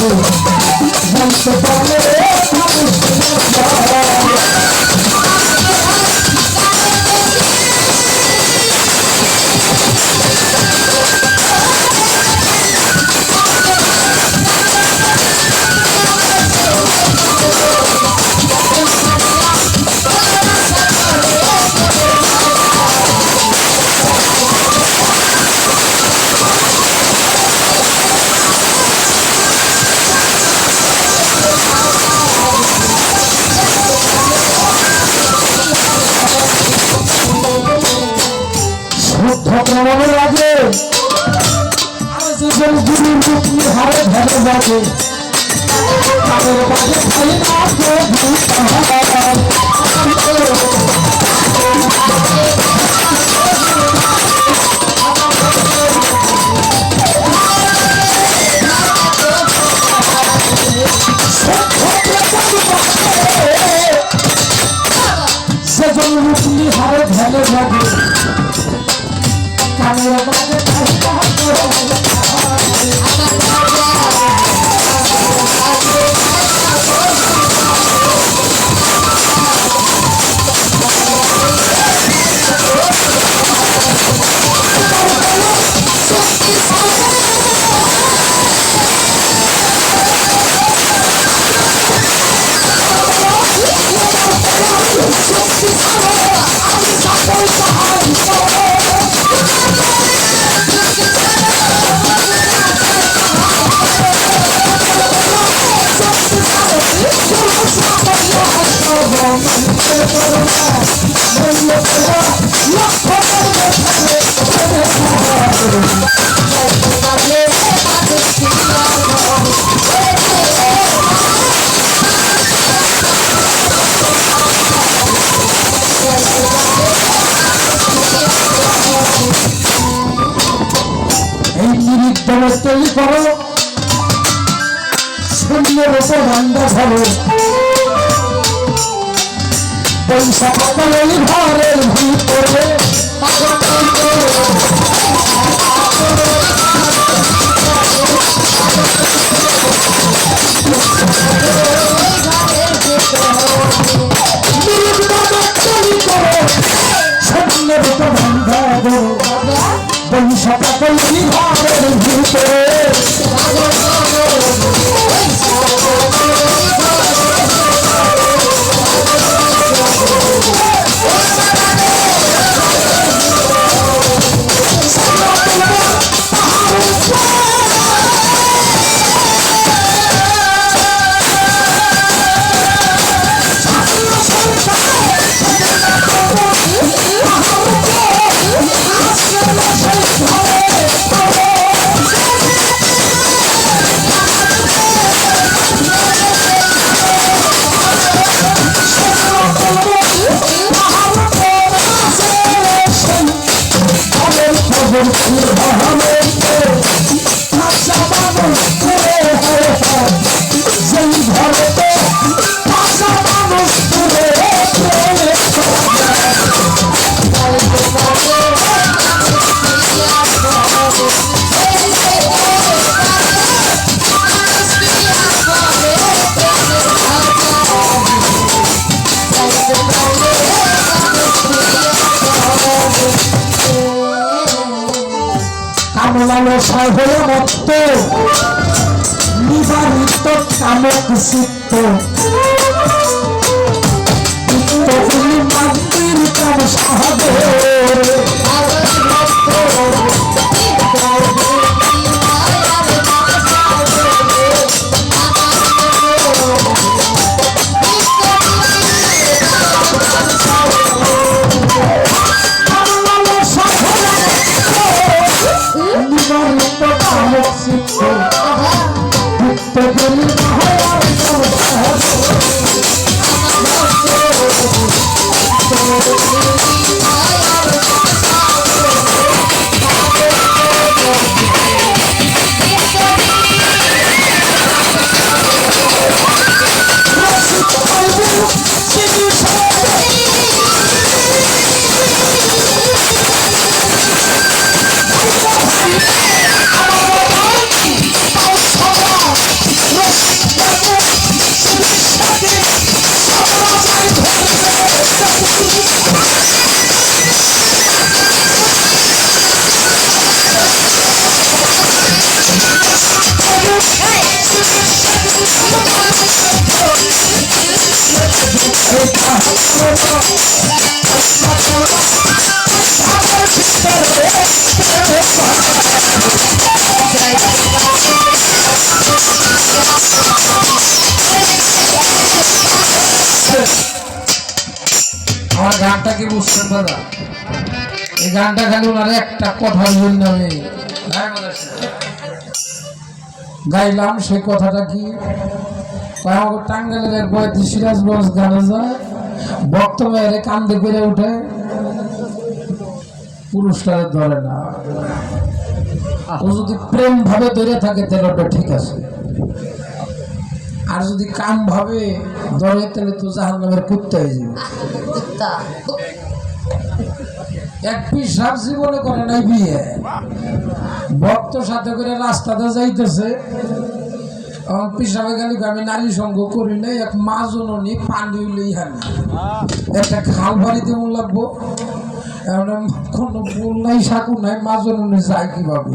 জানতে পারলে ভগবানের আগে যেসব গুরুর মুক্তি হারে ভেবে যাবে তাদের কাছে খালি না সেজন মুক্তি হারে ভেবে যাবে তৈরি করো শূন্যের উপর বান্ধা ধরো বৈশাখ ঘরের ভিতরে শূন্যের উপর বান্ধা ধরো বৈশাখ ঘরের ভিতরে লালসায় হয়ে মত্ত নিবারিত কামক চিত্ত মন্দির কাম সাহায্য আমার গানটা কি বুঝছেন দাদা? এই গানটা খালি ওনার একটা কথা বললাম আমি গাইলাম। সেই কথাটা কি, টাঙ্গাইলের বয়তি সিরাজগঞ্জ গানে যায়, বর্তমানে কান্দে করে উঠে, পুরস্কারে ধরে না। ও যদি প্রেম ভাবে ধরে থাকে তাহলে ওটা ঠিক আছে, আর যদি কাম ভাবে ধরে তাহলে তো জাহান্নামের কুত্তা হয়ে যাবে। এক পিসাব জীবনে করে নাই বিয়ে, ভক্ত সাথে করে রাস্তাতে যাইতেছে, পিসাবে গেলে আমি নারী সঙ্গ করি নাই, এক মা জননী পানি হইলেই হানি একটা খাল বাড়িতে মন লাগবো, কোনো বল নাই সাকু নাই, মা জননী যায় কিভাবে।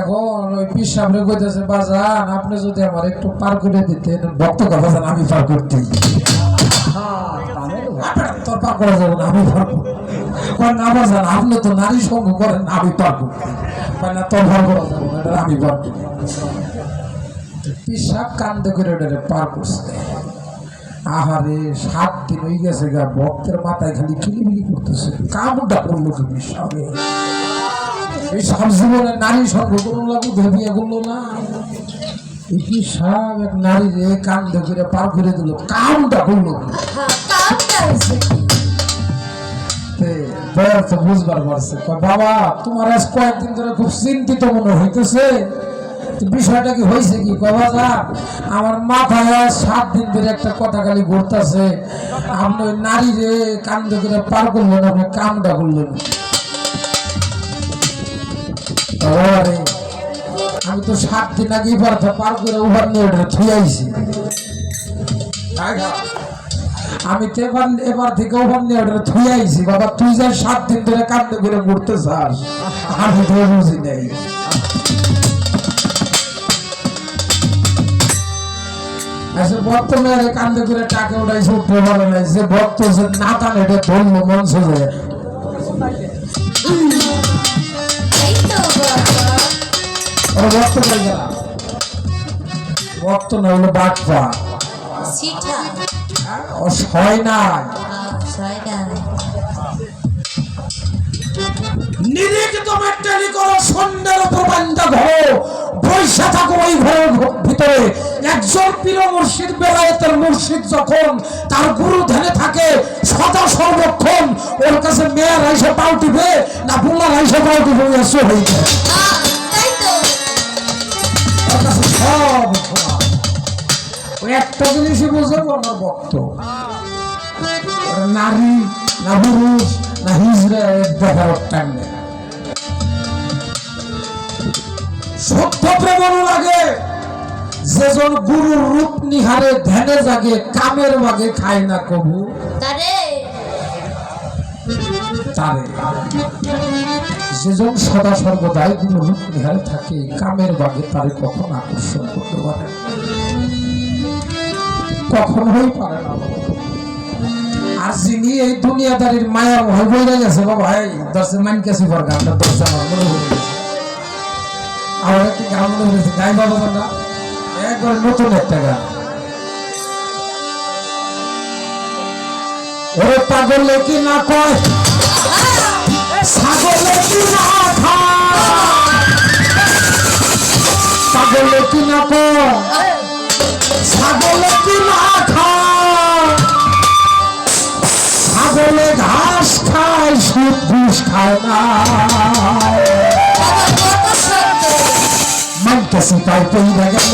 এখন ওই পিসাবরে কইতেছে, বাজান আপনি যদি আমার একটু পার করে দিতেন। ভক্ত কা বাজান আমি পার করতে, তোর পার করা যাবে না, আমি পার করবো না। বাজান আপনি তো নারী সঙ্গ করেন, আমি পার করবো না, তোর পার করা যাবে না, এটা আমি পার করবো। পিসাব কান্দে করে ওটা পার করছে। আহারে 7 দিন হয়ে গেছে গা, ভক্তের মাথায় খালি কিলিবিলি করতেছে, কামটা করলো কি পিসাবে? এই সব জীবনে নারী সঙ্গ করুন লাগু বিয়ে করলো না, এই পিসাব এক নারী রে কান্দে করে পার করে দিল, কামটা করলো। বুঝবার পারছে, বাবা তোমার আজ কয়েকদিন ধরে খুব চিন্তিত মনে হইতেছে, বিষয়টা কি হয়েছে কি? বাবা আমার মাথায় 7 দিন ধরে একটা কথা খালি ঘুরতেছে, আপনি ওই নারী রে কান্দে করে পার করলেন, আপনি কামটা করলেন। আমি তো 7 দিন আগে পার করে উভার নিয়ে থুয়াইছি, আমি তো এবার থেকে ওভার নিয়ে ওটা থুয়াইছি। বাবা তুই যা 7 দিন ধরে কান্দে করে ঘুরতে চাস, আমি তো বুঝি নাই। বর্তমানে কান্দে করে টাকা উঠাইছে, উঠতে পারে নাই, যে ভক্ত যে না টান এটা ধরলো মঞ্চ যায়। ভক্ত না হলো বাটপা, হয় নাই নিরিখিত মেট্টালি করো, সন্ধ্যের উপর বান্ধা ঘর বৈশা থাকো ওই ঘরের ভিতরে। একজন পীর মুর্শিদ বেলায়েতের মুর্শিদ যখন তার গুরু ধ্যানে থাকে সদা সর্বক্ষণ, ওর কাছে মেয়ের আইসে পাও টিপে না বুলার আইসে পাও টিপে এসে হয়ে যায়, ওর কাছে সব ওই একটা জিনিসই বুঝে আমার ভক্ত। নারী না পুরুষ না হিজড়া দেখার টাইম নেই। সত্য প্রেম লাগে যেজন গুরুর রূপ নিহারে ধ্যানে জাগে, কামের বাগে খায় না কবু তারে। যেজন সদা সর্বদাই গুরুর রূপ নিহারে থাকে, কামের বাগে তারে কখন আকর্ষণ করতে পারে, কখনোই পারে না। আর যিনি এই দুনিয়াদারির মায়া ভয় বইরে গেছে, বাবা ভাই দর্শে মান কেসি ফর গানটা দর্শে আমার মনে হয়ে গেছে। আমার একটি গান মনে হয়েছে, গাই বাবা না একবার নতুন একটা গান। ওরে পাগলে কি না কয়, ছাগলে কি না খায়, পাগলে কি না কয়, ছাগলে কি না খায়, ছাগলে ঘাস খায় সুদ ঘুষ খায় না। মানতেছি তাই তুই দেখেন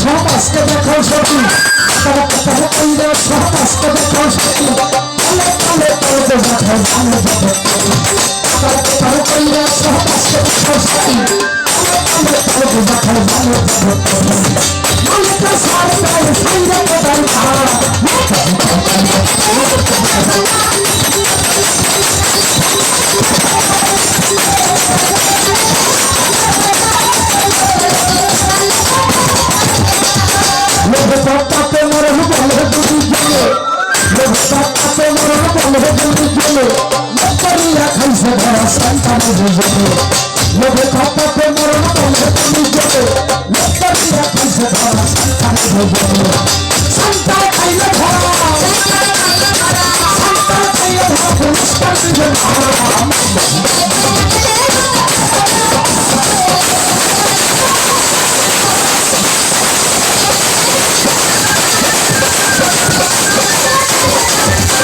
সমাজকে দেখো সতী তবে তবে কইরা সহবাস করে ফল সতী তলে তলে তলে যাঠাই ভালো যাবে তবে তবে কইরা সহবাস করে ফল সতী তলে তলে তলে যাঠাই ভালো যাবে মালিকা সারে তাই সাইরা কোদাল ভাড়া লোভে পাতাতে মরণ বলে দুটি জলে লোভে পাতাতে মরণ বলে দুটি জলে করিয়া খাইছে ধরা সন্তানে দুজনে লোভে পাতাতে মরণ বলে দুটি জলে করিয়া খাইছে ধরা সন্তানে দুজনে সন্তান খাইলে ধরা সন্তান খাইলে ধরা পুরস্কার দিবেন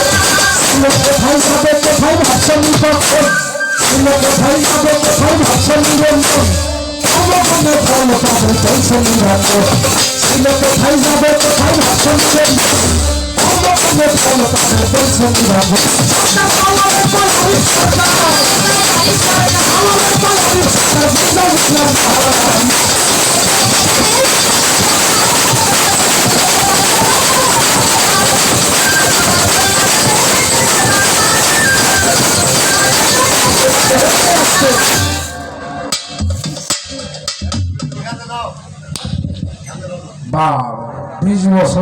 কোথায় যাবে কোথায় ভাষা নিবন্ধন কোথায় যাবে কোথায় ভাষা নিবন্ধন অবগণে ফল পাবে চলছে নিবন্ধন কোথায় যাবে কোথায় ভাষা নিবন্ধন অবগণে ফল পাবে চলছে নিবন্ধন বা 20 বছর